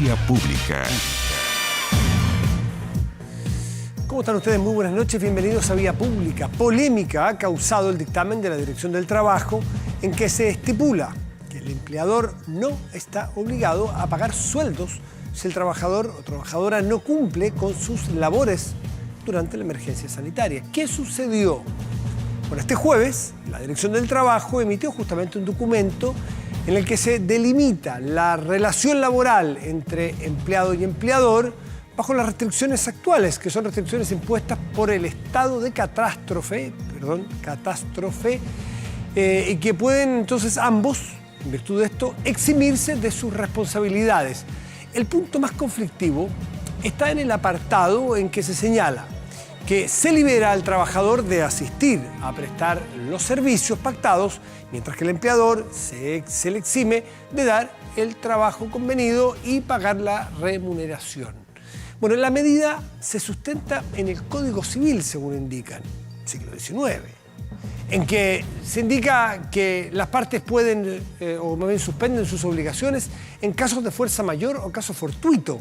Vía Pública. ¿Cómo están ustedes? Muy buenas noches, bienvenidos a Vía Pública. Polémica ha causado el dictamen de la Dirección del Trabajo en que se estipula que el empleador no está obligado a pagar sueldos si el trabajador o trabajadora no cumple con sus labores durante la emergencia sanitaria. ¿Qué sucedió? Bueno, este jueves la Dirección del Trabajo emitió justamente un documento en el que se delimita la relación laboral entre empleado y empleador bajo las restricciones actuales, que son restricciones impuestas por el estado de catástrofe, y que pueden entonces ambos, en virtud de esto, eximirse de sus responsabilidades. El punto más conflictivo está en el apartado en que se señala que se libera al trabajador de asistir a prestar los servicios pactados, mientras que el empleador se le exime de dar el trabajo convenido y pagar la remuneración. Bueno, la medida se sustenta en el Código Civil, según indican, siglo XIX, en que se indica que las partes pueden, o más bien suspenden sus obligaciones en casos de fuerza mayor o caso fortuito,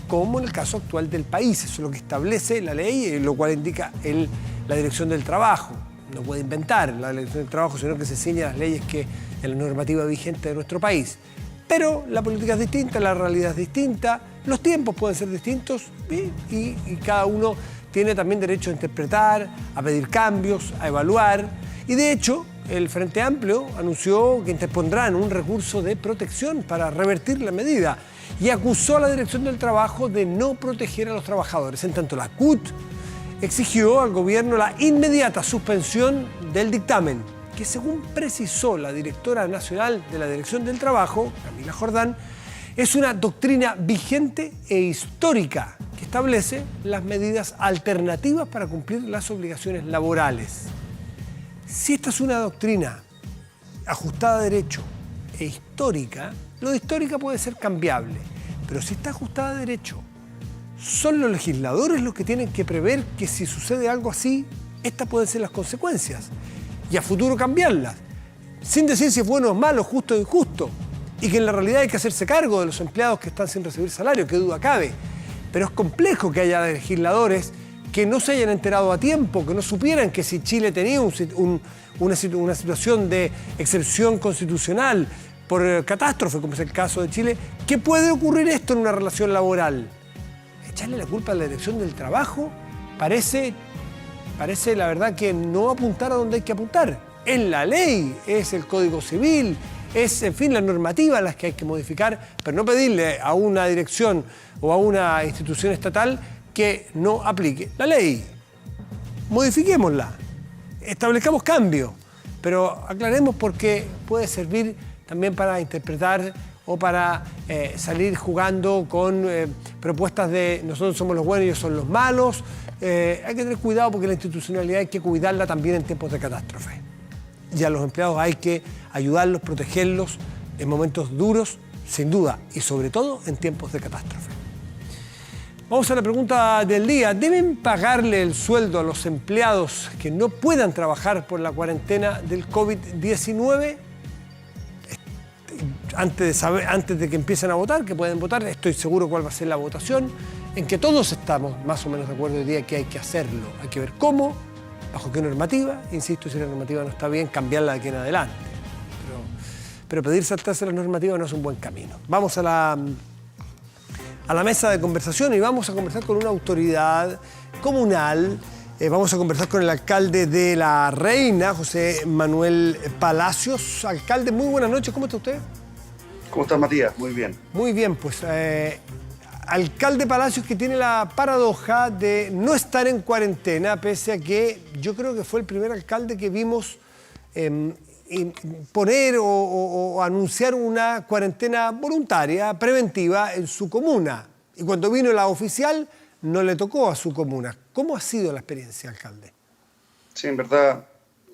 como en el caso actual del país. Eso es lo que establece la ley, lo cual indica la Dirección del Trabajo. No puede inventar la Dirección del Trabajo, sino que se ciña a las leyes que en la normativa vigente de nuestro país. Pero la política es distinta, la realidad es distinta, los tiempos pueden ser distintos y cada uno tiene también derecho a interpretar, a pedir cambios, a evaluar. Y de hecho, el Frente Amplio anunció que interpondrán un recurso de protección para revertir la medida y acusó a la Dirección del Trabajo de no proteger a los trabajadores. En tanto, la CUT exigió al gobierno la inmediata suspensión del dictamen, que según precisó la directora nacional de la Dirección del Trabajo, Camila Jordán, es una doctrina vigente e histórica que establece las medidas alternativas para cumplir las obligaciones laborales. Si esta es una doctrina ajustada a derecho e histórica, lo de histórica puede ser cambiable, pero si está ajustada a derecho, son los legisladores los que tienen que prever que si sucede algo así, estas pueden ser las consecuencias y a futuro cambiarlas, sin decir si es bueno o malo, justo o injusto, y que en la realidad hay que hacerse cargo de los empleados que están sin recibir salario, qué duda cabe. Pero es complejo que haya legisladores que no se hayan enterado a tiempo, que no supieran que si Chile tenía una situación de excepción constitucional por catástrofe, como es el caso de Chile, ¿qué puede ocurrir esto en una relación laboral? Echarle la culpa a la Dirección del Trabajo parece la verdad que no apuntar a donde hay que apuntar. Es la ley, es el Código Civil, es, en fin, la normativa las que hay que modificar, pero no pedirle a una dirección o a una institución estatal que no aplique la ley. Modifiquémosla, establezcamos cambios, pero aclaremos porque puede servir también para interpretar o para salir jugando con propuestas de nosotros somos los buenos y ellos son los malos. Hay que tener cuidado porque la institucionalidad hay que cuidarla también en tiempos de catástrofe. Y a los empleados hay que ayudarlos, protegerlos en momentos duros, sin duda, y sobre todo en tiempos de catástrofe. Vamos a la pregunta del día. ¿Deben pagarle el sueldo a los empleados que no puedan trabajar por la cuarentena del COVID-19? Antes de que empiecen a votar, que pueden votar, estoy seguro cuál va a ser la votación, en que todos estamos más o menos de acuerdo hoy día que hay que hacerlo. Hay que ver cómo, bajo qué normativa, insisto, si la normativa no está bien, cambiarla de aquí en adelante. Pero pedir saltarse la normativa no es un buen camino. Vamos a la mesa de conversación y vamos a conversar con una autoridad comunal. Vamos a conversar con el alcalde de La Reina, José Manuel Palacios. Alcalde, muy buenas noches, ¿cómo está usted? ¿Cómo estás, Matías? Muy bien. Muy bien, pues alcalde Palacios, que tiene la paradoja de no estar en cuarentena, pese a que yo creo que fue el primer alcalde que vimos poner o anunciar una cuarentena voluntaria, preventiva en su comuna. Y cuando vino la oficial, no le tocó a su comuna. ¿Cómo ha sido la experiencia, alcalde? Sí, en verdad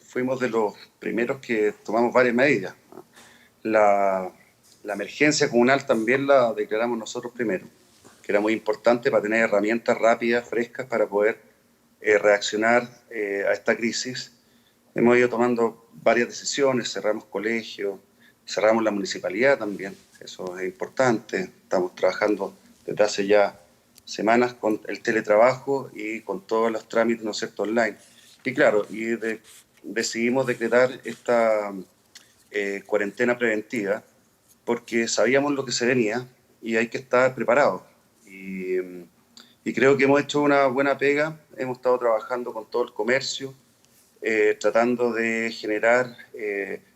fuimos de los primeros que tomamos varias medidas. La emergencia comunal también la declaramos nosotros primero, que era muy importante para tener herramientas rápidas, frescas, para poder reaccionar a esta crisis. Hemos ido tomando varias decisiones, cerramos colegios, cerramos la municipalidad también, eso es importante. Estamos trabajando desde hace ya semanas con el teletrabajo y con todos los trámites, ¿no es cierto?, online. Y claro, decidimos decretar esta cuarentena preventiva porque sabíamos lo que se venía y hay que estar preparados. Y, y creo que hemos hecho una buena pega, hemos estado trabajando con todo el comercio, tratando de generar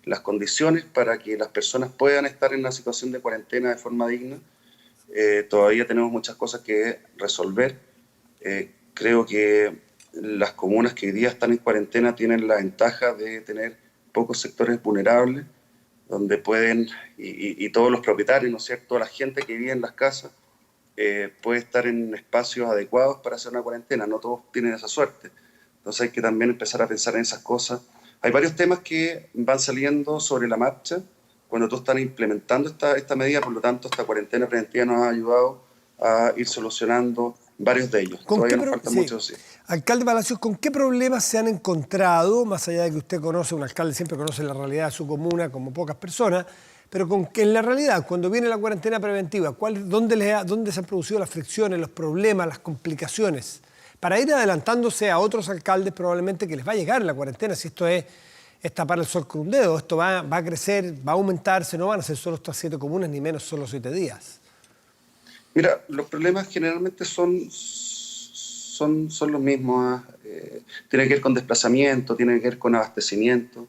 las condiciones para que las personas puedan estar en una situación de cuarentena de forma digna. Todavía tenemos muchas cosas que resolver. Creo que las comunas que hoy día están en cuarentena tienen la ventaja de tener pocos sectores vulnerables, donde pueden, y todos los propietarios, ¿no es cierto?, la gente que vive en las casas, puede estar en espacios adecuados para hacer una cuarentena. No todos tienen esa suerte. Entonces hay que también empezar a pensar en esas cosas. Hay varios temas que van saliendo sobre la marcha cuando tú estás implementando esta medida, por lo tanto esta cuarentena preventiva nos ha ayudado a ir solucionando varios de ellos. Todavía nos faltan muchos, sí. Alcalde Palacios, ¿con qué problemas se han encontrado, más allá de que usted conoce, un alcalde siempre conoce la realidad de su comuna como pocas personas, pero con que en la realidad, cuando viene la cuarentena preventiva, ¿dónde se han producido las fricciones, los problemas, las complicaciones? Para ir adelantándose a otros alcaldes probablemente que les va a llegar la cuarentena, si esto es tapar el sol con un dedo, esto va a crecer, va a aumentarse, no van a ser solo estas 7 comunas, ni menos solo 7 días. Mira, los problemas generalmente son los mismos. Tiene que ver con desplazamiento, tiene que ver con abastecimiento,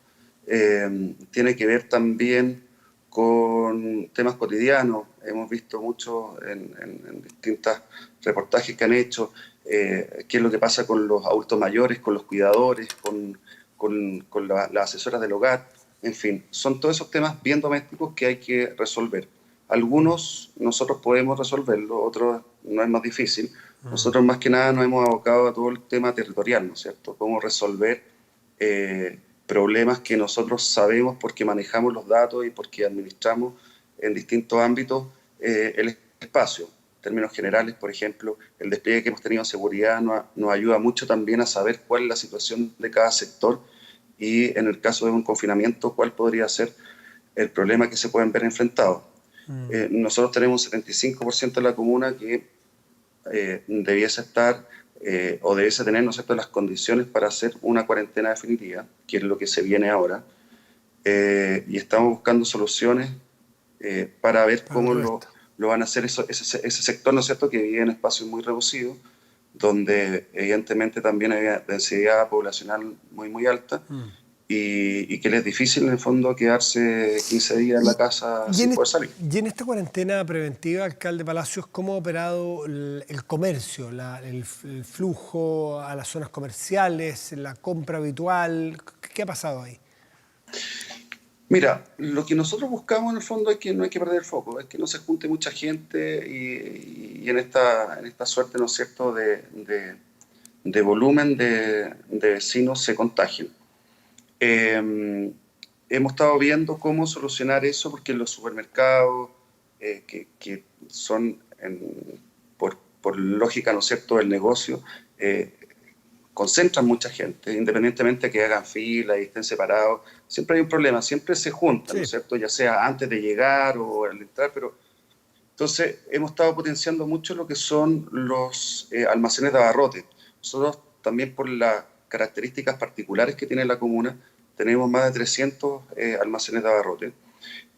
tiene que ver también con temas cotidianos. Hemos visto mucho en distintos reportajes que han hecho qué es lo que pasa con los adultos mayores, con los cuidadores, con las asesoras del hogar. En fin, son todos esos temas bien domésticos que hay que resolver. Algunos nosotros podemos resolverlo, otros no es más difícil. Nosotros más que nada nos hemos abocado a todo el tema territorial, ¿no es cierto? Cómo resolver problemas que nosotros sabemos porque manejamos los datos y porque administramos en distintos ámbitos el espacio. En términos generales, por ejemplo, el despliegue que hemos tenido en seguridad nos ayuda mucho también a saber cuál es la situación de cada sector y en el caso de un confinamiento, cuál podría ser el problema que se pueden ver enfrentados. Nosotros tenemos un 75% de la comuna que debiese estar o debiese tener, ¿no es cierto?, las condiciones para hacer una cuarentena definitiva, que es lo que se viene ahora, y estamos buscando soluciones para ver cómo lo van a hacer ese sector, ¿no es cierto?, que vive en espacios muy reducidos, donde evidentemente también hay densidad poblacional muy, muy alta, y que les es difícil en el fondo quedarse 15 días en la casa sin poder salir. Y en esta cuarentena preventiva, alcalde Palacios, ¿cómo ha operado el comercio, el flujo a las zonas comerciales, la compra habitual? ¿Qué ha pasado ahí? Mira, lo que nosotros buscamos en el fondo es que no hay que perder el foco, es que no se junte mucha gente y en esta suerte, ¿no es cierto?, de volumen de vecinos se contagien. Hemos estado viendo cómo solucionar eso porque los supermercados, que son, por lógica, ¿no es cierto?, del negocio, concentran mucha gente, independientemente de que hagan fila y estén separados. Siempre hay un problema, siempre se juntan, sí, ¿no es cierto?, ya sea antes de llegar o al entrar, pero entonces hemos estado potenciando mucho lo que son los almacenes de abarrote. Nosotros también, por las características particulares que tiene la comuna, tenemos más de 300 almacenes de abarrote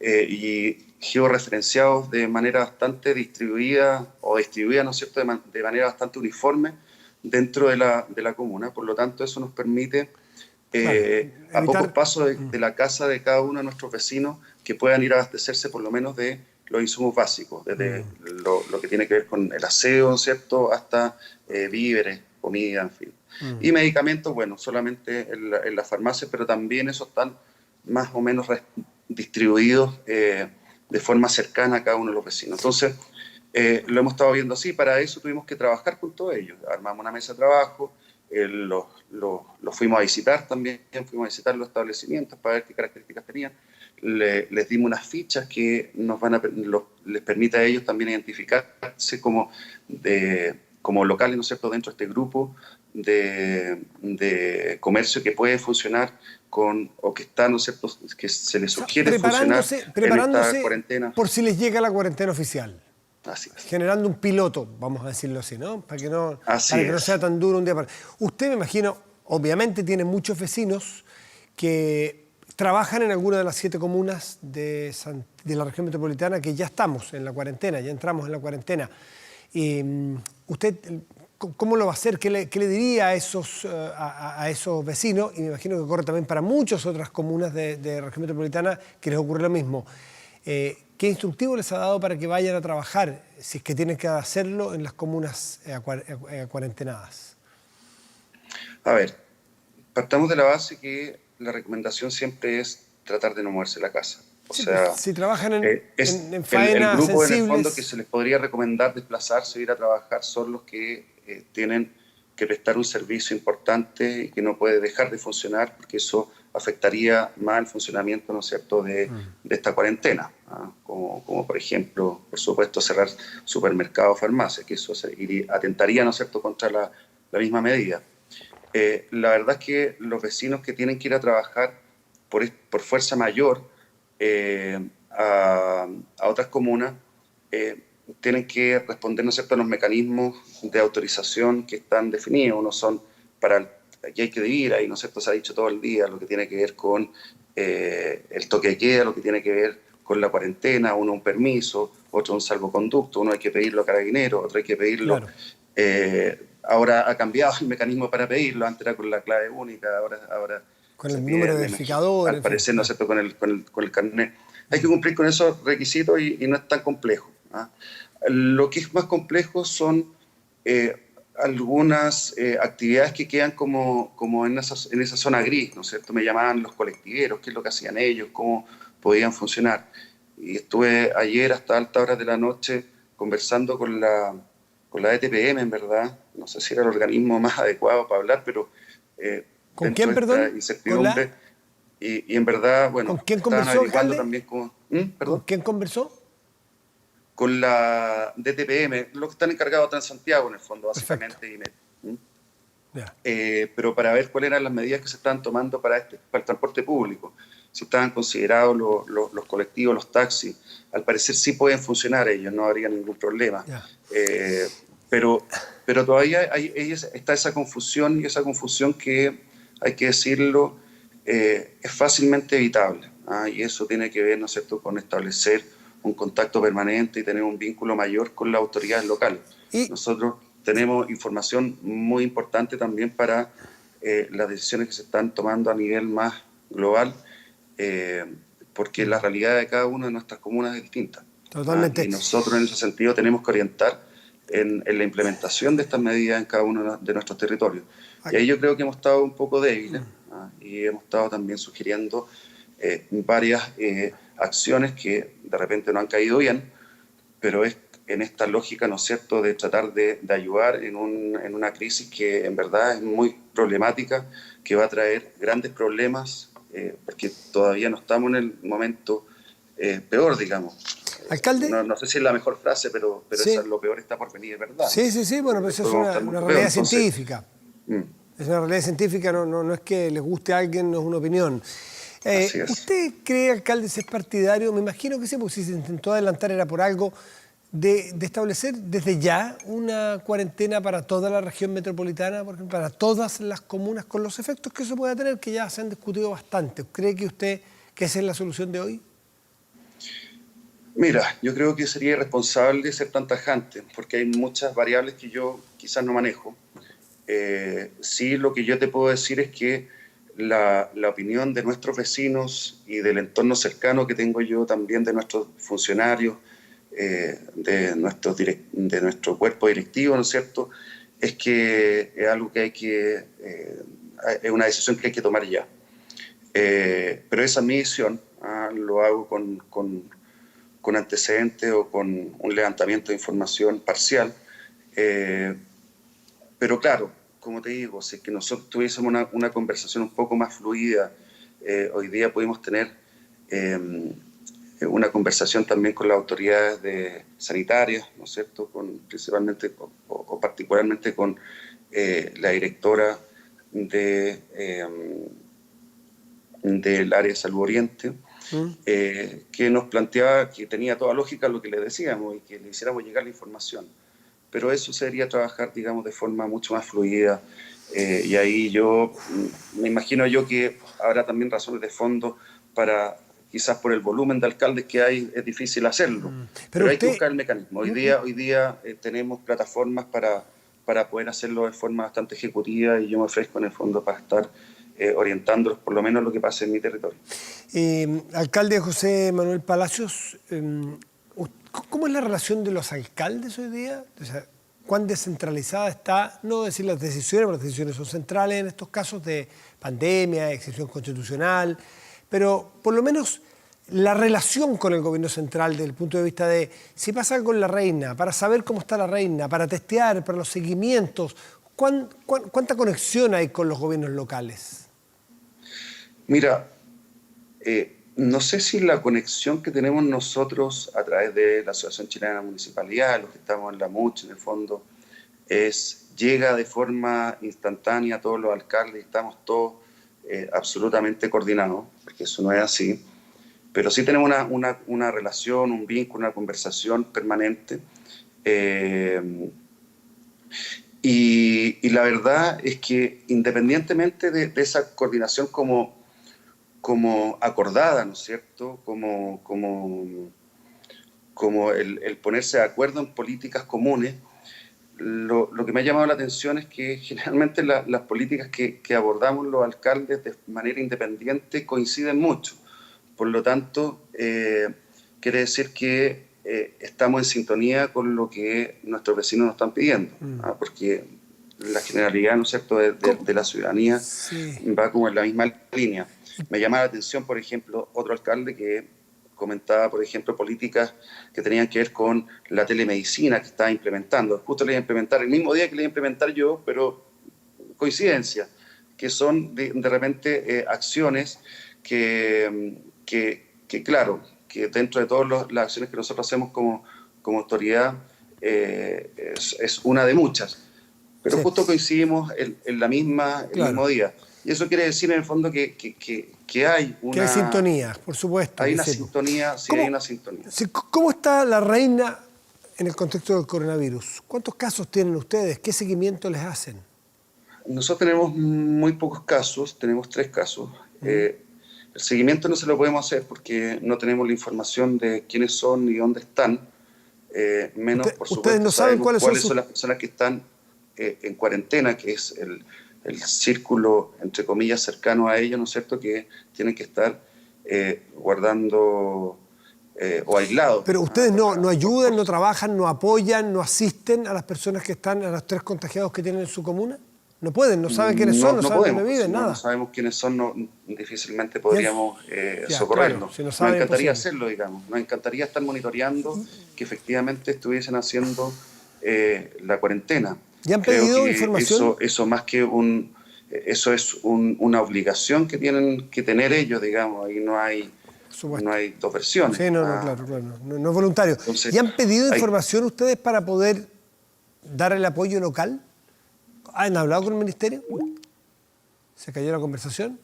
y georreferenciados de manera bastante distribuida, ¿no es cierto?, de manera bastante uniforme dentro de la comuna. Por lo tanto, eso nos permite a pocos pasos de la casa de cada uno de nuestros vecinos que puedan ir a abastecerse por lo menos de los insumos básicos, desde lo que tiene que ver con el aseo, ¿cierto?, hasta víveres, comida, en fin. Y medicamentos, bueno, solamente en las farmacias, pero también esos están más o menos distribuidos de forma cercana a cada uno de los vecinos. Entonces, lo hemos estado viendo así. Para eso tuvimos que trabajar con todos ellos. Armamos una mesa de trabajo, los fuimos a visitar también, fuimos a visitar los establecimientos para ver qué características tenían. Les dimos unas fichas que les permite a ellos también identificarse como locales, ¿no es cierto?, dentro de este grupo de comercio que puede funcionar o que está, ¿no es cierto?, que se le sugiere funcionar en esta cuarentena. Por si les llega la cuarentena oficial. Así es. Generando un piloto, vamos a decirlo así, ¿no? Para que no sea tan duro un día para... Usted, me imagino, obviamente tiene muchos vecinos que trabajan en alguna de las 7 comunas de la región metropolitana que ya estamos en la cuarentena, ya entramos en la cuarentena. ¿Usted cómo lo va a hacer? ¿Qué le diría a esos vecinos? Y me imagino que ocurre también para muchas otras comunas de región metropolitana que les ocurre lo mismo. ¿Qué instructivo les ha dado para que vayan a trabajar, si es que tienen que hacerlo, en las comunas cuarentenadas? A ver, partamos de la base que la recomendación siempre es tratar de no moverse de la casa. O sea, si trabajan en faenas el grupo sensibles, en el fondo que se les podría recomendar desplazarse o ir a trabajar son los que tienen que prestar un servicio importante y que no puede dejar de funcionar, porque eso afectaría más el funcionamiento, ¿no es cierto?, de esta cuarentena, ¿ah? Como por ejemplo, por supuesto, cerrar supermercados o farmacias, que eso atentaría, ¿no es cierto?, contra la misma medida. La verdad es que los vecinos que tienen que ir a trabajar por fuerza mayor a otras comunas tienen que responder, ¿no es cierto?, a los mecanismos de autorización que están definidos. Unos son para aquí hay que vivir, ahí, ¿no es cierto?, se ha dicho todo el día, lo que tiene que ver con el toque de queda, lo que tiene que ver con la cuarentena, uno un permiso, otro un salvoconducto, uno hay que pedirlo a Carabineros, otro hay que pedirlo... Claro. Ahora ha cambiado el mecanismo para pedirlo, antes era con la clave única, ahora con el número de identificador. Al parecer, ¿no es cierto?, con el carnet. Hay que cumplir con esos requisitos y no es tan complejo, ¿ah? Lo que es más complejo son algunas actividades que quedan como en esa zona gris, ¿no es cierto? Me llamaban los colectiveros, qué es lo que hacían ellos, cómo podían funcionar. Y estuve ayer hasta altas horas de la noche conversando con la ETPM, en verdad. No sé si era el organismo más adecuado para hablar, pero... ¿Con quién, perdón? Incertidumbre. Y en verdad, bueno, ¿con quién conversó, alcalde? También ¿perdón? ¿Con quién conversó? Con la DTPM, los que están encargados acá en Santiago, en el fondo, básicamente. Pero para ver cuáles eran las medidas que se estaban tomando para el transporte público. Si estaban considerados los colectivos, los taxis. Al parecer sí pueden funcionar ellos, no habría ningún problema. Pero todavía está esa confusión, y esa confusión que, hay que decirlo, es fácilmente evitable, ¿ah? Y eso tiene que ver, ¿no es cierto?, con establecer un contacto permanente y tener un vínculo mayor con las autoridades locales. Nosotros tenemos información muy importante también para las decisiones que se están tomando a nivel más global, porque la realidad de cada una de nuestras comunas es distinta. Totalmente. Y nosotros en ese sentido tenemos que orientar en la implementación de estas medidas en cada uno de nuestros territorios. Y ahí yo creo que hemos estado un poco débiles, y hemos estado también sugiriendo varias acciones que de repente no han caído bien, pero es en esta lógica, ¿no es cierto?, de tratar de ayudar en una crisis que en verdad es muy problemática, que va a traer grandes problemas, porque todavía no estamos en el momento peor, digamos. Alcalde. No sé si es la mejor frase, pero sí. Eso es lo peor está por venir, es verdad. Sí, bueno, pero eso es una realidad científica. Es una realidad científica, no es que les guste a alguien, no es una opinión. ¿Usted cree, alcalde, si es partidario? Me imagino que sí, porque si se intentó adelantar era por algo, de establecer desde ya una cuarentena para toda la región metropolitana, por ejemplo, para todas las comunas, con los efectos que eso pueda tener, que ya se han discutido bastante. ¿Cree que usted que esa es la solución de hoy? Mira, yo creo que sería irresponsable ser tan tajante, porque hay muchas variables que yo quizás no manejo. Sí, lo que yo te puedo decir es que la opinión de nuestros vecinos y del entorno cercano que tengo yo también, de nuestros funcionarios, de nuestro cuerpo directivo, ¿no es cierto?, es que es algo que es una decisión que hay que tomar ya. Pero esa es mi decisión, lo hago con antecedentes o con un levantamiento de información parcial. Pero claro, como te digo, si es que nosotros tuviésemos una conversación un poco más fluida, hoy día pudimos tener una conversación también con las autoridades sanitarias, ¿no es cierto?, principalmente o particularmente con la directora del área de Salud Oriente, que nos planteaba que tenía toda lógica lo que le decíamos y que le hiciéramos llegar la información. Pero eso sería trabajar, digamos, de forma mucho más fluida. Y ahí me imagino yo que habrá también razones de fondo para, quizás por el volumen de alcaldes que hay, es difícil hacerlo. Pero hay que buscar el mecanismo. Hoy día tenemos plataformas para poder hacerlo de forma bastante ejecutiva y yo me ofrezco en el fondo para estar orientándolos por lo menos lo que pasa en mi territorio. Alcalde José Manuel Palacios, ¿cómo es la relación de los alcaldes hoy día? O sea, ¿cuán descentralizada está, no decir las decisiones, porque las decisiones son centrales en estos casos de pandemia, excepción constitucional, pero por lo menos la relación con el gobierno central desde el punto de vista de si pasa algo con la reina, para saber cómo está la reina, para testear, para los seguimientos, ¿cuánta conexión hay con los gobiernos locales? Mira, no sé si la conexión que tenemos nosotros a través de la Asociación Chilena de Municipalidades, los que estamos en la MUCH, en el fondo, llega de forma instantánea a todos los alcaldes, estamos todos absolutamente coordinados, porque eso no es así, pero sí tenemos una relación, un vínculo, una conversación permanente. Y la verdad es que independientemente de esa coordinación como acordada, ¿no es cierto? Como el ponerse de acuerdo en políticas comunes, lo que me ha llamado la atención es que generalmente las políticas que abordamos los alcaldes de manera independiente coinciden mucho. Por lo tanto, quiere decir que estamos en sintonía con lo que nuestros vecinos nos están pidiendo, porque la generalidad, ¿no es cierto?, de la ciudadanía va como en la misma línea. Me llama la atención, por ejemplo, otro alcalde que comentaba, por ejemplo, políticas que tenían que ver con la telemedicina que estaba implementando. Justo le iba a implementar el mismo día que le iba a implementar yo, pero coincidencia, que son de repente acciones que claro, que dentro de todas las acciones que nosotros hacemos como autoridad es una de muchas. Pero justo coincidimos en el mismo día. Y eso quiere decir en el fondo que hay una... Que hay sintonía, por supuesto. Hay una sintonía, hay una sintonía. ¿Cómo está la reina en el contexto del coronavirus? ¿Cuántos casos tienen ustedes? ¿Qué seguimiento les hacen? Nosotros tenemos muy pocos casos, tenemos 3 casos. El seguimiento no se lo podemos hacer porque no tenemos la información de quiénes son ni dónde están. Menos, por supuesto, ustedes no saben cuáles son las personas que están en cuarentena, que es el círculo, entre comillas, cercano a ellos, ¿no es cierto?, que tienen que estar guardando o aislados. Pero ustedes no ayudan, no trabajan, no apoyan, no asisten a las personas que están, a los 3 contagiados que tienen en su comuna. No pueden, no saben quiénes son, no saben dónde viven, nada. No sabemos quiénes son, difícilmente podríamos socorrerlos. Claro, si nos encantaría hacerlo, digamos. Nos encantaría estar monitoreando que efectivamente estuviesen haciendo la cuarentena. ¿Y han pedido información? Eso más que eso es una obligación que tienen que tener ellos, digamos. Ahí no hay dos versiones. Sí, claro. No es voluntario. Entonces, ¿y han pedido información ustedes para poder dar el apoyo local? ¿Han hablado con el ministerio? ¿Se cayó la conversación?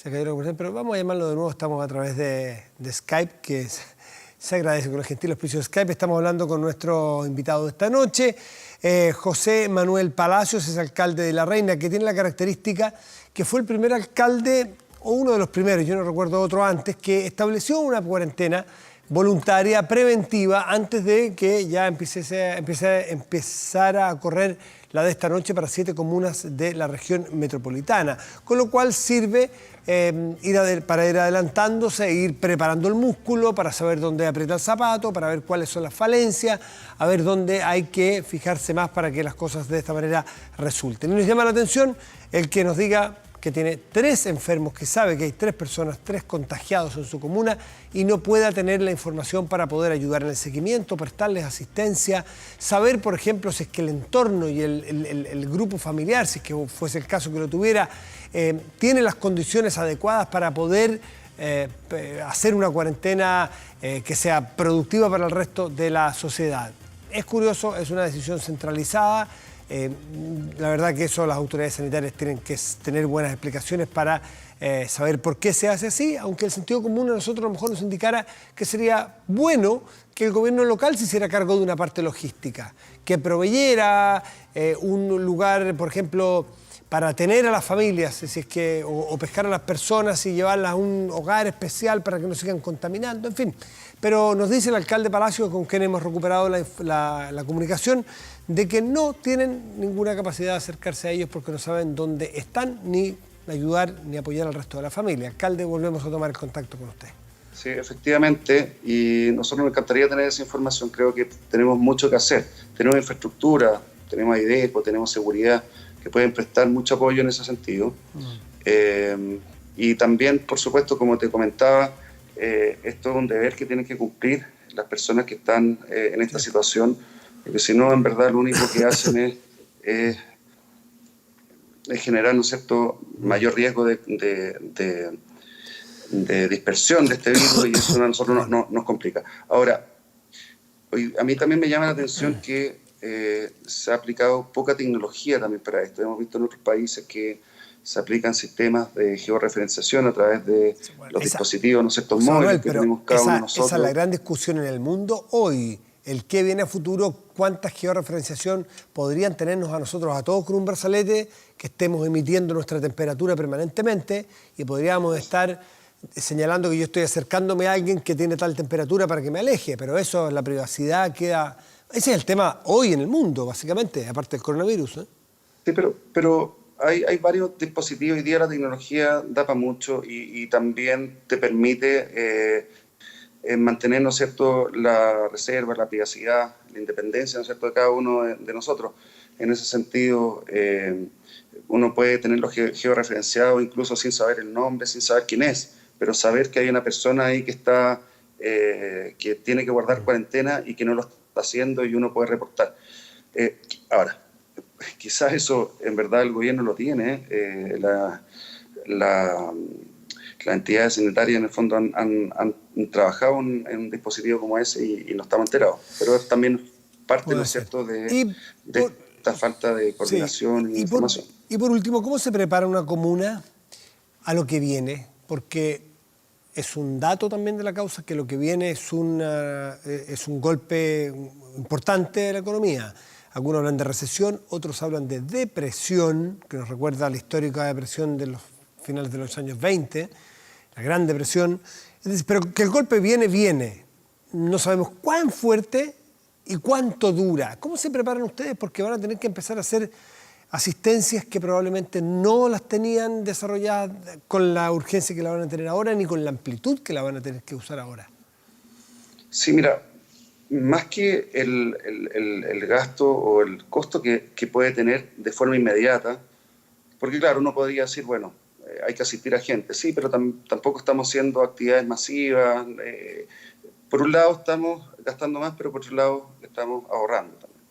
Pero vamos a llamarlo de nuevo. Estamos a través de Skype, que se agradece con el gentil auspicio de Skype. Estamos hablando con nuestro invitado de esta noche, José Manuel Palacios, es alcalde de La Reina, que tiene la característica que fue el primer alcalde, o uno de los primeros, yo no recuerdo otro antes, que estableció una cuarentena voluntaria, preventiva, antes de que ya empezara a correr la de esta noche para 7 comunas de la región metropolitana, con lo cual sirve para ir adelantándose e ir preparando el músculo, para saber dónde aprieta el zapato, para ver cuáles son las falencias, a ver dónde hay que fijarse más para que las cosas de esta manera resulten. Y nos llama la atención el que nos diga que tiene 3 enfermos, que sabe que hay 3 personas, 3 contagiados en su comuna y no pueda tener la información para poder ayudar en el seguimiento, prestarles asistencia, saber, por ejemplo, si es que el entorno y el grupo familiar, si es que fuese el caso que lo tuviera, tiene las condiciones adecuadas para poder hacer una cuarentena que sea productiva para el resto de la sociedad. Es curioso, es una decisión centralizada. La verdad que eso las autoridades sanitarias tienen que tener buenas explicaciones para saber por qué se hace así, aunque el sentido común a nosotros a lo mejor nos indicara que sería bueno que el gobierno local se hiciera cargo de una parte logística, que proveyera un lugar, por ejemplo, para tener a las familias, si es que, o pescar a las personas y llevarlas a un hogar especial para que no sigan contaminando, en fin. Pero nos dice el alcalde Palacio, con quien hemos recuperado la comunicación, de que no tienen ninguna capacidad de acercarse a ellos porque no saben dónde están, ni ayudar, ni apoyar al resto de la familia. Alcalde, volvemos a tomar el contacto con usted. Sí, efectivamente, y nosotros nos encantaría tener esa información. Creo que tenemos mucho que hacer. Tenemos infraestructura, tenemos IDECO, tenemos seguridad, que pueden prestar mucho apoyo en ese sentido. Y también, por supuesto, como te comentaba, esto es un deber que tienen que cumplir las personas que están en esta situación, porque si no, en verdad, lo único que hacen es generar, ¿no es cierto?, mayor riesgo de dispersión de este virus, y eso a nosotros nos complica. Ahora, a mí también me llama la atención que se ha aplicado poca tecnología también para esto. Hemos visto en otros países que se aplican sistemas de georreferenciación a través de los dispositivos, ¿no es cierto?, móviles que tenemos cada uno de nosotros. Esa es la gran discusión en el mundo hoy. El qué viene a futuro, cuánta georreferenciación podrían tenernos a nosotros, a todos, con un brazalete, que estemos emitiendo nuestra temperatura permanentemente y podríamos estar señalando que yo estoy acercándome a alguien que tiene tal temperatura para que me aleje, pero eso, la privacidad queda... Ese es el tema hoy en el mundo, básicamente, aparte del coronavirus. Sí, pero hay varios dispositivos. Hoy día la tecnología da para mucho y también te permite mantener, ¿no es cierto?, la reserva, la privacidad, la independencia, ¿no es cierto?, de cada uno de nosotros. En ese sentido, uno puede tenerlo georreferenciado incluso sin saber el nombre, sin saber quién es, pero saber que hay una persona ahí que está que tiene que guardar cuarentena y que no lo está haciendo, y uno puede reportar. Ahora, quizás eso en verdad el gobierno lo tiene, las entidades sanitarias en el fondo han trabajado en un dispositivo como ese y no estamos enterados, pero es también parte, ¿no es cierto?, de esta falta de coordinación y información. Y por último, ¿cómo se prepara una comuna a lo que viene? Porque es un dato también de la causa que lo que viene es un golpe importante de la economía. Algunos hablan de recesión, otros hablan de depresión, que nos recuerda a la histórica depresión de los finales de los años 20, la Gran Depresión. Pero que el golpe viene. No sabemos cuán fuerte y cuánto dura. ¿Cómo se preparan ustedes? Porque van a tener que empezar a hacer asistencias que probablemente no las tenían desarrolladas con la urgencia que la van a tener ahora, ni con la amplitud que la van a tener que usar ahora. Sí, mira, más que el gasto o el costo que puede tener de forma inmediata, porque claro, uno podría decir, bueno, hay que asistir a gente, sí, pero tampoco estamos haciendo actividades masivas. Por un lado estamos gastando más, pero por otro lado estamos ahorrando también.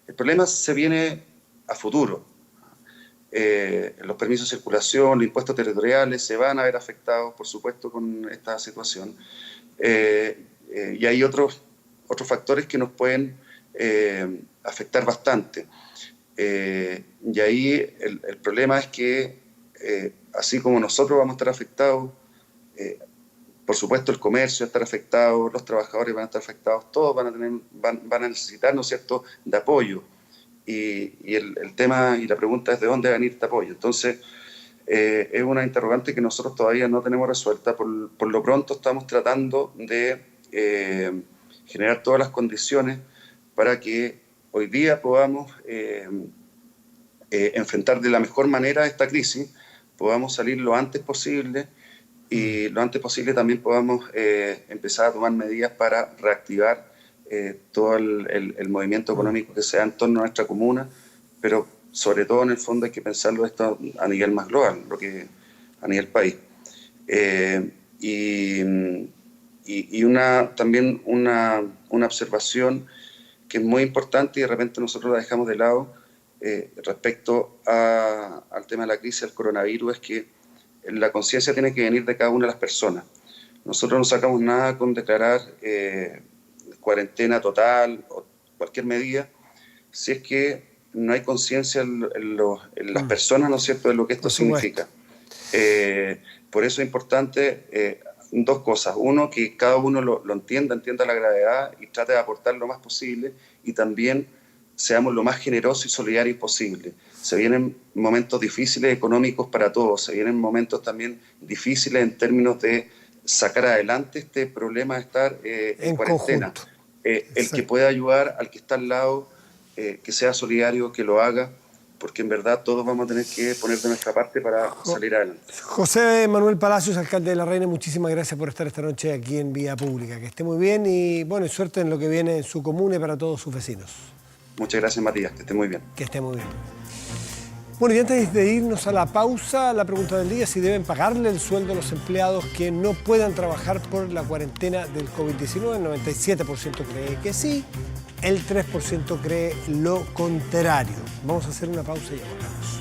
El problema se viene a futuro. Los permisos de circulación, los impuestos territoriales se van a ver afectados, por supuesto, con esta situación. Y hay otros factores que nos pueden afectar bastante. Y ahí el problema es que, así como nosotros vamos a estar afectados, por supuesto el comercio va a estar afectado, los trabajadores van a estar afectados, todos van a necesitar, ¿no es cierto?, de apoyo. Y el tema y la pregunta es de dónde va a venir este apoyo. Entonces, es una interrogante que nosotros todavía no tenemos resuelta. Por lo pronto estamos tratando de generar todas las condiciones para que hoy día podamos enfrentar de la mejor manera esta crisis, podamos salir lo antes posible y lo antes posible también podamos empezar a tomar medidas para reactivar todo el movimiento económico que se da en torno a nuestra comuna, pero sobre todo en el fondo hay que pensarlo esto a nivel más global, lo que a nivel país. Y también una observación que es muy importante y de repente nosotros la dejamos de lado respecto al tema de la crisis del coronavirus, es que la conciencia tiene que venir de cada una de las personas. Nosotros no sacamos nada con declarar cuarentena total o cualquier medida si es que no hay conciencia en las personas, ¿no es cierto?, de lo que esto significa. Por eso es importante dos cosas. Uno, que cada uno lo entienda la gravedad y trate de aportar lo más posible, y también seamos lo más generosos y solidarios posible. Se vienen momentos difíciles económicos para todos, se vienen momentos también difíciles en términos de sacar adelante este problema de estar en cuarentena. El que pueda ayudar al que está al lado, que sea solidario, que lo haga, porque en verdad todos vamos a tener que poner de nuestra parte para salir adelante. José Manuel Palacios, alcalde de La Reina, muchísimas gracias por estar esta noche aquí en Vía Pública. Que esté muy bien y bueno, y suerte en lo que viene en su comuna y para todos sus vecinos. Muchas gracias, Matías, que esté muy bien. Que esté muy bien. Bueno, y antes de irnos a la pausa, la pregunta del día: si deben pagarle el sueldo a los empleados que no puedan trabajar por la cuarentena del COVID-19. El 97% cree que sí, el 3% cree lo contrario. Vamos a hacer una pausa y ya volvemos.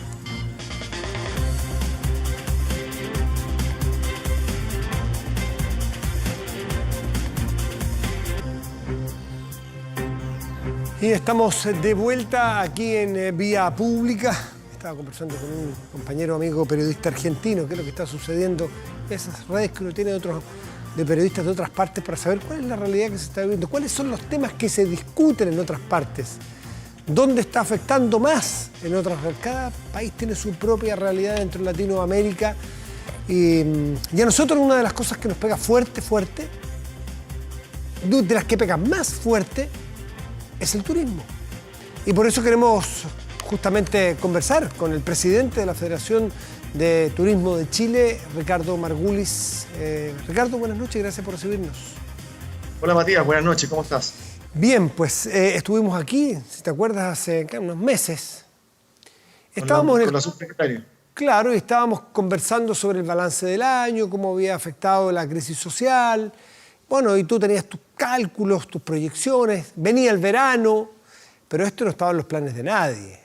Y estamos de vuelta aquí en Vía Pública. Estaba conversando con un compañero amigo periodista argentino, qué es lo que está sucediendo en esas redes que uno tiene de periodistas de otras partes, para saber cuál es la realidad que se está viviendo, cuáles son los temas que se discuten en otras partes, dónde está afectando más en otras. Cada país tiene su propia realidad dentro de Latinoamérica, y a nosotros una de las cosas que nos pega fuerte, de las que pegan más fuerte, es el turismo. Y por eso queremos justamente conversar con el presidente de la Federación de Turismo de Chile, Ricardo Margulis. Ricardo, buenas noches, gracias por recibirnos. Hola Matías, buenas noches, ¿cómo estás? Bien, pues estuvimos aquí, si te acuerdas, hace unos meses. Estábamos con la subsecretaria. Claro, y estábamos conversando sobre el balance del año, cómo había afectado la crisis social. Bueno, y tú tenías tus cálculos, tus proyecciones, venía el verano, pero esto no estaba en los planes de nadie.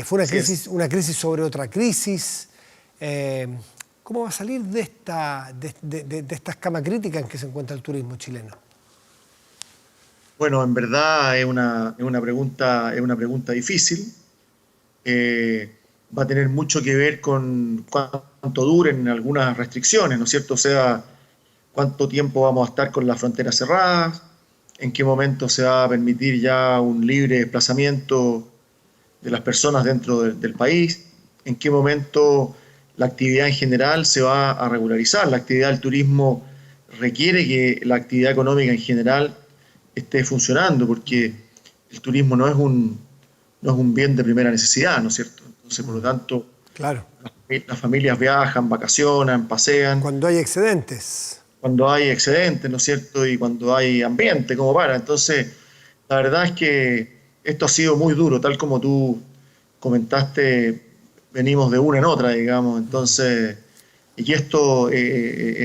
Fue una crisis sobre otra crisis. ¿Cómo va a salir de esta escama crítica en que se encuentra el turismo chileno? Bueno, en verdad es una pregunta difícil. Va a tener mucho que ver con cuánto duren algunas restricciones, ¿no es cierto? O sea, cuánto tiempo vamos a estar con las fronteras cerradas, en qué momento se va a permitir ya un libre desplazamiento de las personas dentro del país, en qué momento la actividad en general se va a regularizar. La actividad del turismo requiere que la actividad económica en general esté funcionando, porque el turismo no es un bien de primera necesidad, ¿no es cierto? Entonces, por lo tanto, claro, las familias viajan, vacacionan, pasean. Cuando hay excedentes. Cuando hay excedentes, ¿no es cierto? Y cuando hay ambiente como para. Entonces, la verdad es que esto ha sido muy duro, tal como tú comentaste, venimos de una en otra, digamos. Entonces, y esto,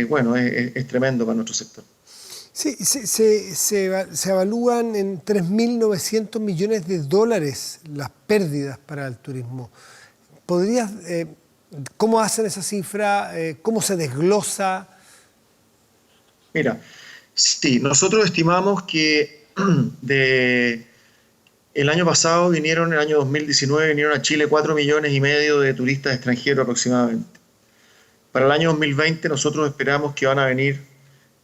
bueno, es tremendo para nuestro sector. Sí, se evalúan en 3.900 millones de dólares las pérdidas para el turismo. ¿Podrías, cómo hacen esa cifra? ¿Cómo se desglosa? Mira, sí, nosotros estimamos que el año pasado en el año 2019 vinieron a Chile 4,5 millones de turistas extranjeros aproximadamente. Para el año 2020 nosotros esperamos que van a venir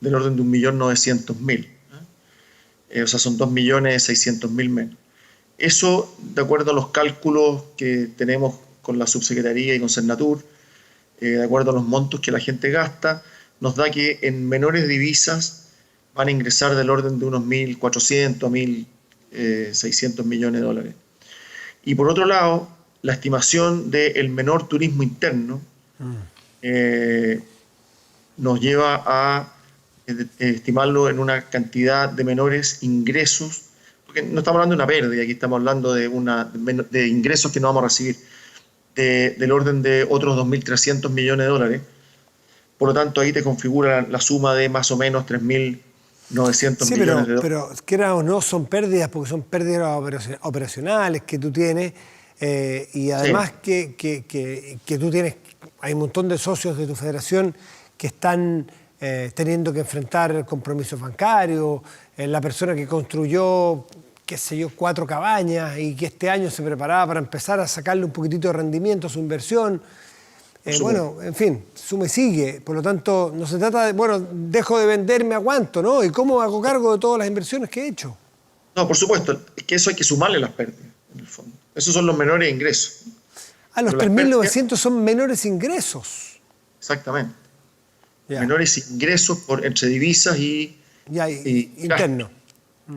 del orden de 1.900.000. O sea, son 2.600.000 menos. Eso, de acuerdo a los cálculos que tenemos con la subsecretaría y con Cernatur, de acuerdo a los montos que la gente gasta, nos da que en menores divisas van a ingresar del orden de unos 1.400 a 1.600 millones de dólares. Y por otro lado, la estimación del menor turismo interno nos lleva a estimarlo en una cantidad de menores ingresos, porque no estamos hablando de una pérdida, aquí estamos hablando de ingresos que no vamos a recibir, del orden de otros 2.300 millones de dólares. Por lo tanto, ahí te configura la suma de más o menos 3.900 millones de dólares. Pero quiera o no, son pérdidas, porque son pérdidas operacionales que tú tienes, y además sí, que tú tienes, hay un montón de socios de tu federación que están teniendo que enfrentar compromisos bancarios, la persona que construyó qué sé yo, 4 cabañas y que este año se preparaba para empezar a sacarle un poquitito de rendimiento a su inversión. Bueno, en fin, sume sigue. Por lo tanto, no se trata de, bueno, dejo de vender, me aguanto, ¿no? ¿Y cómo hago cargo de todas las inversiones que he hecho? No, por supuesto, es que eso hay que sumarle las pérdidas, en el fondo. Esos son los menores ingresos. Los 3.900 son menores ingresos. Exactamente. Ya. Menores ingresos entre divisas y interno.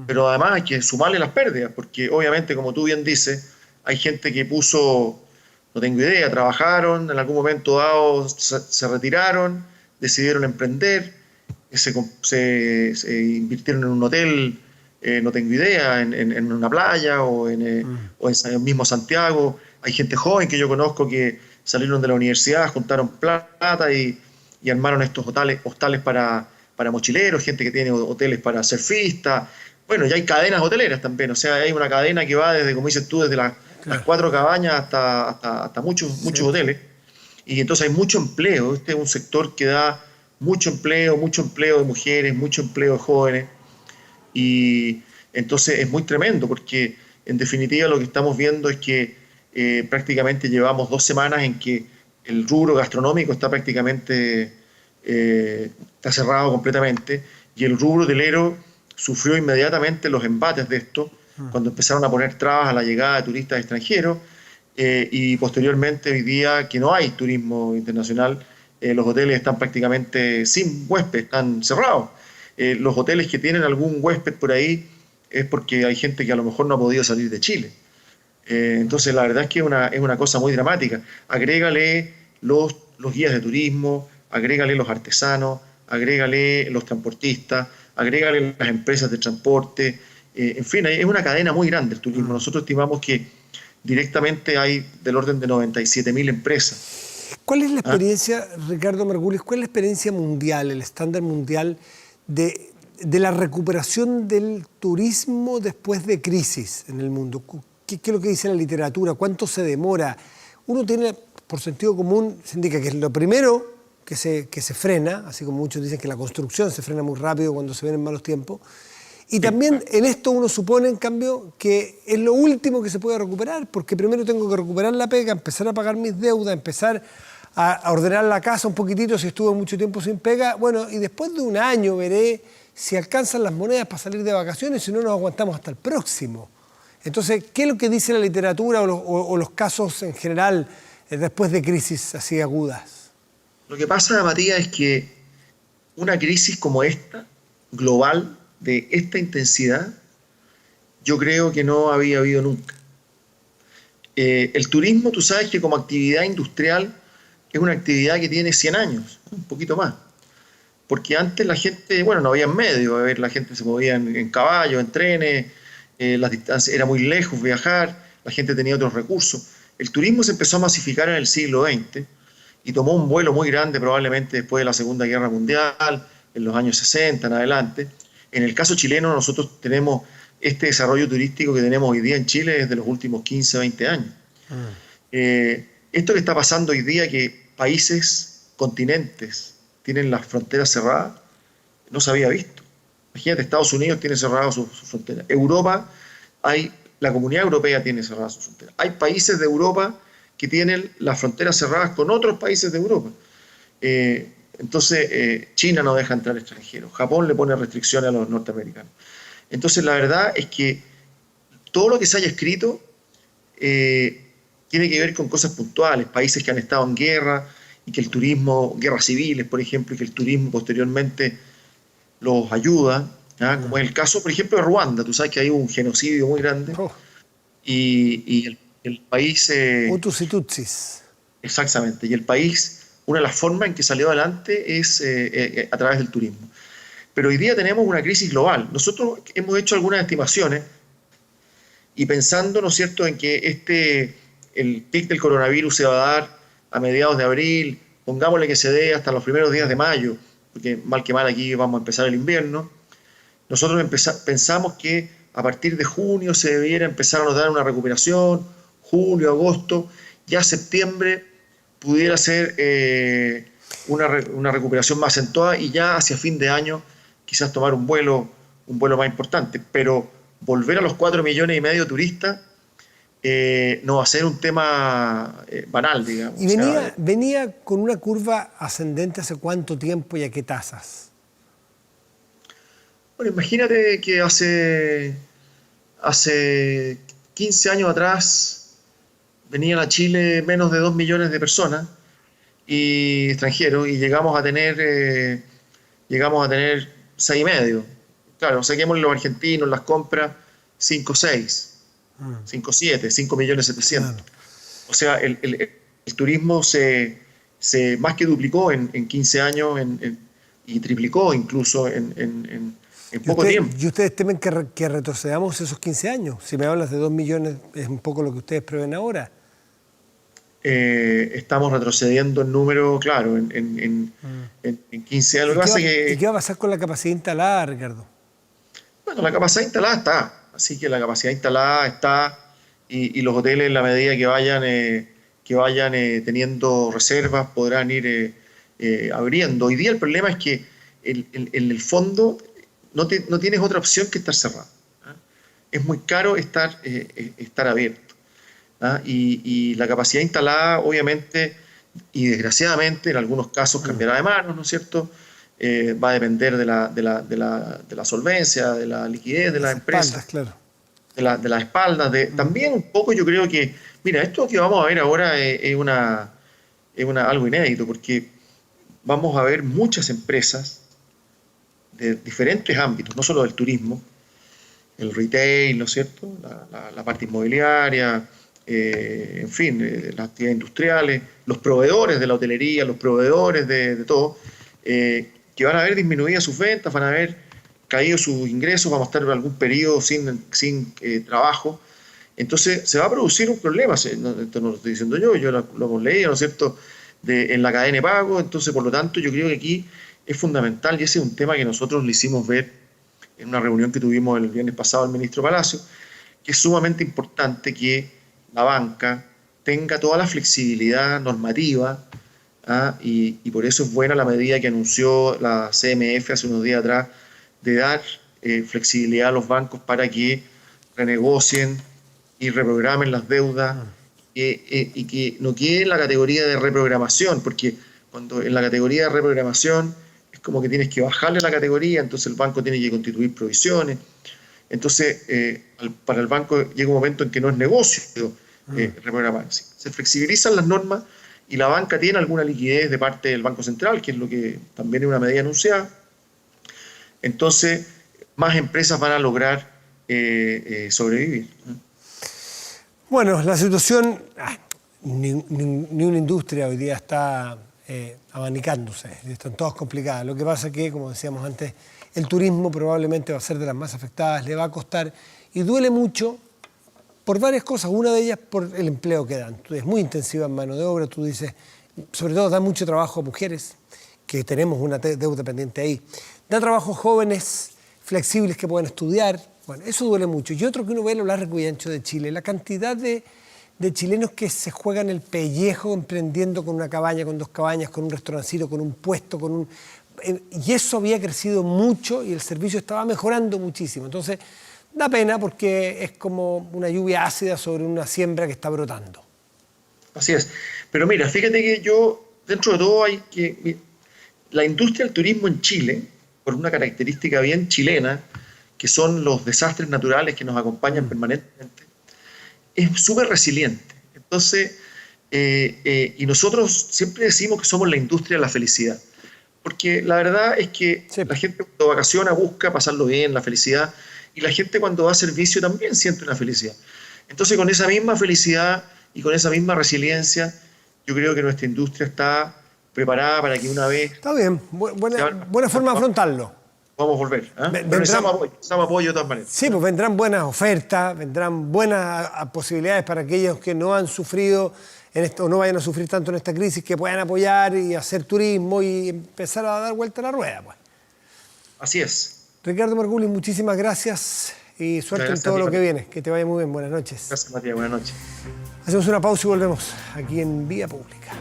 Pero además hay que sumarle las pérdidas, porque obviamente, como tú bien dices, hay gente que puso, no tengo idea, trabajaron, en algún momento dado se retiraron, decidieron emprender, se invirtieron en un hotel, no tengo idea, en una playa o en mismo Santiago. Hay gente joven que yo conozco que salieron de la universidad, juntaron plata y armaron estos hostales para mochileros, gente que tiene hoteles para surfistas. Bueno, ya hay cadenas hoteleras también, o sea, hay una cadena que va desde, como dices tú, desde las 4 cabañas hasta muchos hoteles. Y entonces hay mucho empleo. Este es un sector que da mucho empleo de mujeres, mucho empleo de jóvenes. Y entonces es muy tremendo porque, en definitiva, lo que estamos viendo es que prácticamente llevamos 2 semanas en que el rubro gastronómico está prácticamente está cerrado completamente, y el rubro hotelero sufrió inmediatamente los embates de esto cuando empezaron a poner trabas a la llegada de turistas extranjeros, y posteriormente, hoy día que no hay turismo internacional, los hoteles están prácticamente sin huésped, están cerrados. Los hoteles que tienen algún huésped por ahí es porque hay gente que a lo mejor no ha podido salir de Chile. Entonces la verdad es que es una cosa muy dramática. Agrégale los guías de turismo, agrégale los artesanos, agrégale los transportistas, agrégale las empresas de transporte, en fin, es una cadena muy grande el turismo. Nosotros estimamos que directamente hay del orden de 97.000 empresas. ¿Cuál es la experiencia, Ricardo Margulis, cuál es la experiencia mundial, el estándar mundial de la recuperación del turismo después de crisis en el mundo? ¿Qué es lo que dice la literatura? ¿Cuánto se demora? Uno tiene, por sentido común, se indica que es lo primero que se frena, así como muchos dicen que la construcción se frena muy rápido cuando se vienen malos tiempos. Y también en esto uno supone, en cambio, que es lo último que se puede recuperar, porque primero tengo que recuperar la pega, empezar a pagar mis deudas, empezar a ordenar la casa un poquitito si estuve mucho tiempo sin pega. Bueno, y después de un año veré si alcanzan las monedas para salir de vacaciones, si no nos aguantamos hasta el próximo. Entonces, ¿qué es lo que dice la literatura o los casos en general después de crisis así agudas? Lo que pasa, Matías, es que una crisis como esta, global, de esta intensidad, yo creo que no había habido nunca. El turismo, tú sabes que como actividad industrial es una actividad que tiene 100 años, un poquito más. Porque antes la gente, bueno, no había medios, a ver, la gente se movía en caballos, en trenes, las distancias, era muy lejos viajar, la gente tenía otros recursos. El turismo se empezó a masificar en el siglo XX y tomó un vuelo muy grande probablemente después de la Segunda Guerra Mundial, en los años 60 en adelante. En el caso chileno, nosotros tenemos este desarrollo turístico que tenemos hoy día en Chile desde los últimos 15, 20 años. Esto que está pasando hoy día, que países, continentes, tienen las fronteras cerradas, no se había visto. Imagínate, Estados Unidos tiene cerradas sus fronteras. Europa, la Comunidad Europea tiene cerradas sus fronteras. Hay países de Europa que tienen las fronteras cerradas con otros países de Europa. Entonces, China no deja entrar extranjeros, Japón le pone restricciones a los norteamericanos. Entonces, la verdad es que todo lo que se haya escrito tiene que ver con cosas puntuales, países que han estado en guerra y que el turismo, guerras civiles, por ejemplo, y que el turismo posteriormente los ayuda, ¿ya? Como es el caso, por ejemplo, de Ruanda. Tú sabes que hay un genocidio muy grande y el país... Hutus y Tutsis. Exactamente, y el país... Una de las formas en que salió adelante es a través del turismo. Pero hoy día tenemos una crisis global. Nosotros hemos hecho algunas estimaciones y pensando, ¿no es cierto?, en que el pic del coronavirus se va a dar a mediados de abril, pongámosle que se dé hasta los primeros días de mayo, porque mal que mal aquí vamos a empezar el invierno. Nosotros pensamos que a partir de junio se debiera empezar a notar una recuperación, julio, agosto, ya septiembre pudiera ser una recuperación más acentuada y ya hacia fin de año quizás tomar un vuelo más importante, pero volver a los 4,5 millones de turistas no va a ser un tema banal, digamos. ¿Y venía con una curva ascendente hace cuánto tiempo y a qué tasas? Bueno, imagínate que hace 15 años atrás venían a Chile menos de 2 millones de personas y extranjeros, y llegamos a tener 6,5. Claro, saquemos los argentinos, las compras, 5,6, 5,7, 5,7 millones. O sea, el turismo se más que duplicó en 15 años y triplicó incluso en poco tiempo. ¿Y ustedes temen que retrocedamos esos 15 años? Si me hablas de 2 millones, es un poco lo que ustedes prevén ahora. Estamos retrocediendo en número, claro, en 15 años. ¿Y qué va a pasar con la capacidad instalada, Ricardo? Bueno, la capacidad instalada está, así que la capacidad instalada está, y los hoteles, en la medida que vayan teniendo reservas, podrán ir abriendo. Hoy día el problema es que en el fondo no tienes otra opción que estar cerrado. Es muy caro estar abierto. Y la capacidad instalada, obviamente, y desgraciadamente, en algunos casos cambiará de manos, ¿no es cierto? Va a depender de la solvencia, de la liquidez de las empresas, claro. de las espaldas. También un poco yo creo que, mira, esto que vamos a ver ahora es algo inédito, porque vamos a ver muchas empresas de diferentes ámbitos, no solo del turismo, el retail, ¿no es cierto?, la parte inmobiliaria, en fin, las actividades industriales, los proveedores de la hotelería, los proveedores de todo, que van a ver disminuidas sus ventas, van a ver caído sus ingresos, vamos a estar en algún periodo sin trabajo. Entonces se va a producir un problema, esto no lo estoy diciendo yo lo hemos leído, ¿no es cierto?, en la cadena de pago. Entonces, por lo tanto, yo creo que aquí es fundamental, y ese es un tema que nosotros le hicimos ver en una reunión que tuvimos el viernes pasado al ministro Palacio, que es sumamente importante que la banca tenga toda la flexibilidad normativa, y por eso es buena la medida que anunció la CMF hace unos días atrás, de dar flexibilidad a los bancos para que renegocien y reprogramen las deudas, y que no quede en la categoría de reprogramación, porque cuando en la categoría de reprogramación es como que tienes que bajarle la categoría, entonces el banco tiene que constituir provisiones. Entonces, para el banco llega un momento en que no es negocio reprogramar. Se flexibilizan las normas y la banca tiene alguna liquidez de parte del Banco Central, que es lo que también es una medida anunciada. Entonces, más empresas van a lograr sobrevivir. Bueno, la situación, ni una industria hoy día está abanicándose, están todas complicadas. Lo que pasa es que, como decíamos antes, el turismo probablemente va a ser de las más afectadas, le va a costar, y duele mucho por varias cosas. Una de ellas por el empleo que dan. Es muy intensiva en mano de obra, tú dices, sobre todo da mucho trabajo a mujeres, que tenemos una deuda pendiente ahí. Da trabajo a jóvenes flexibles que pueden estudiar. Bueno, eso duele mucho. Y otro que uno ve a lo largo y ancho de Chile, la cantidad de chilenos que se juegan el pellejo emprendiendo con una cabaña, con 2 cabañas, con un restaurancito, con un puesto, y eso había crecido mucho y el servicio estaba mejorando muchísimo. Entonces, da pena porque es como una lluvia ácida sobre una siembra que está brotando. Así es. Pero mira, fíjate que dentro de todo la industria del turismo en Chile, por una característica bien chilena, que son los desastres naturales que nos acompañan permanentemente, es súper resiliente. Entonces, y nosotros siempre decimos que somos la industria de la felicidad, porque la verdad es que la gente cuando vacaciona busca pasarlo bien, la felicidad, y la gente cuando va a servicio también siente una felicidad. Entonces, con esa misma felicidad y con esa misma resiliencia, yo creo que nuestra industria está preparada para que una vez... Está bien, buena forma de afrontarlo. Vamos a volver. Necesitamos apoyo de todas maneras. Sí, pues vendrán buenas ofertas, vendrán buenas posibilidades para aquellos que no han sufrido en esto, o no vayan a sufrir tanto en esta crisis, que puedan apoyar y hacer turismo y empezar a dar vuelta a la rueda. Pues. Así es. Ricardo Margulis, muchísimas gracias y suerte en todo lo que viene. Que te vaya muy bien. Buenas noches. Gracias, Matías. Buenas noches. Hacemos una pausa y volvemos aquí en Vía Pública.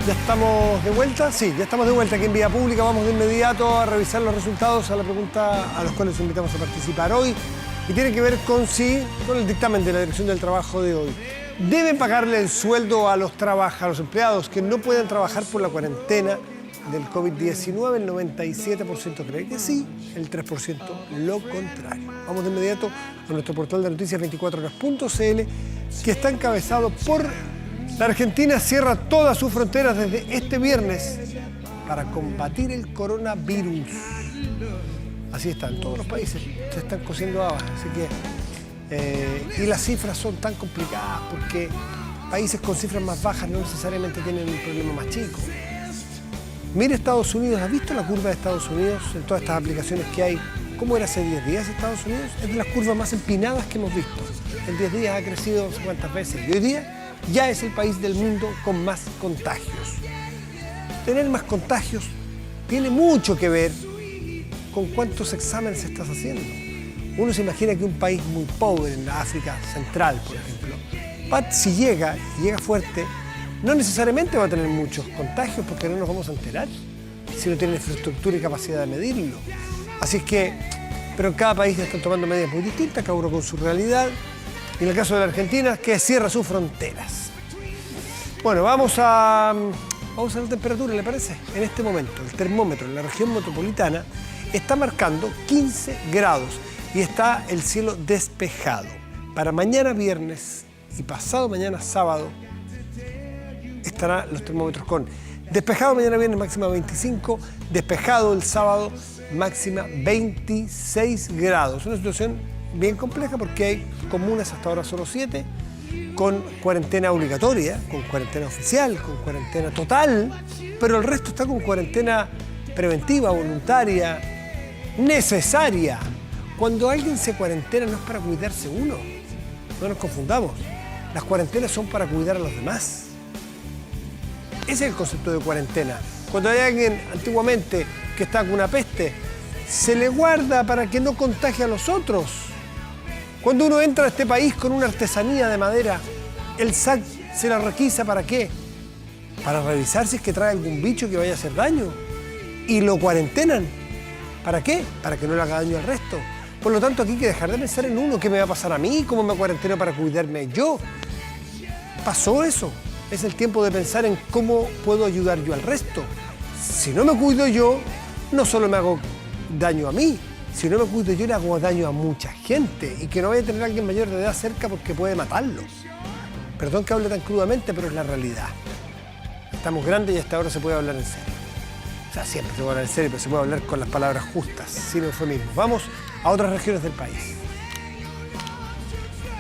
¿Ya estamos de vuelta? Sí, ya estamos de vuelta aquí en Vía Pública. Vamos de inmediato a revisar los resultados a la pregunta a los cuales os invitamos a participar hoy. Y tiene que ver con el dictamen de la Dirección del Trabajo de hoy. ¿Deben pagarle el sueldo a los empleados que no puedan trabajar por la cuarentena del COVID-19? El 97% cree que sí, el 3% lo contrario. Vamos de inmediato a nuestro portal de noticias 24horas.cl, que está encabezado por: la Argentina cierra todas sus fronteras desde este viernes para combatir el coronavirus. Así están todos los países, se están cociendo habas, así que... y las cifras son tan complicadas porque países con cifras más bajas no necesariamente tienen un problema más chico. Mire Estados Unidos, ¿has visto la curva de Estados Unidos en todas estas aplicaciones que hay? ¿Cómo era hace 10 días Estados Unidos? Es de las curvas más empinadas que hemos visto. En 10 días ha crecido no sé cuántas veces y hoy día ya es el país del mundo con más contagios. Tener más contagios tiene mucho que ver con cuántos exámenes estás haciendo. Uno se imagina que un país muy pobre en la África Central, por ejemplo, si llega fuerte, no necesariamente va a tener muchos contagios porque no nos vamos a enterar si no tiene infraestructura y capacidad de medirlo. Así es que, pero en cada país están tomando medidas muy distintas, cada uno con su realidad. Y en el caso de la Argentina, que cierra sus fronteras. Bueno, vamos a la temperatura, ¿le parece? En este momento, el termómetro en la región metropolitana está marcando 15 grados y está el cielo despejado. Para mañana viernes y pasado mañana sábado estarán los termómetros con despejado mañana viernes máxima 25, despejado el sábado máxima 26 grados. Una situación bien compleja porque hay comunas hasta ahora solo 7, con cuarentena obligatoria, con cuarentena oficial, con cuarentena total, pero el resto está con cuarentena preventiva, voluntaria, necesaria. Cuando alguien se cuarentena no es para cuidarse uno, no nos confundamos. Las cuarentenas son para cuidar a los demás. Ese es el concepto de cuarentena. Cuando hay alguien antiguamente que está con una peste, se le guarda para que no contagie a los otros. Cuando uno entra a este país con una artesanía de madera, el SAC se la requisa ¿para qué? Para revisar si es que trae algún bicho que vaya a hacer daño. Y lo cuarentenan. ¿Para qué? Para que no le haga daño al resto. Por lo tanto, aquí hay que dejar de pensar en uno. ¿Qué me va a pasar a mí? ¿Cómo me cuarenteno para cuidarme yo? Pasó eso. Es el tiempo de pensar en cómo puedo ayudar yo al resto. Si no me cuido yo, no solo me hago daño a mí, si no me cuido yo le hago daño a mucha gente y que no vaya a tener a alguien mayor de edad cerca porque puede matarlo. Perdón que hable tan crudamente, pero es la realidad. Estamos grandes y hasta ahora se puede hablar en serio. O sea, siempre se puede hablar en serio, pero se puede hablar con las palabras justas, sin eufemismos. Vamos a otras regiones del país.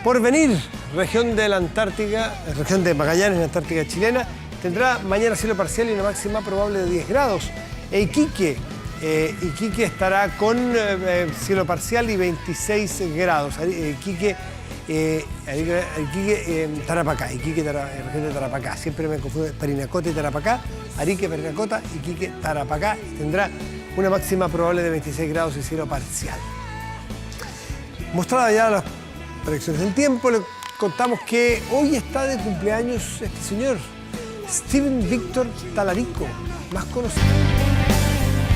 Porvenir, región de la Antártica, región de Magallanes, en la Antártica chilena, tendrá mañana cielo parcial y una máxima probable de 10 grados. Iquique estará con cielo parcial y 26 grados. Tarapacá, región de Tarapacá. Siempre me confundo, Parinacota y Tarapacá. Arique, Parinacota, Iquique, Tarapacá. Tendrá una máxima probable de 26 grados y cielo parcial. Mostrada ya las predicciones del tiempo, le contamos que hoy está de cumpleaños este señor, Steven Víctor Talarico, más conocido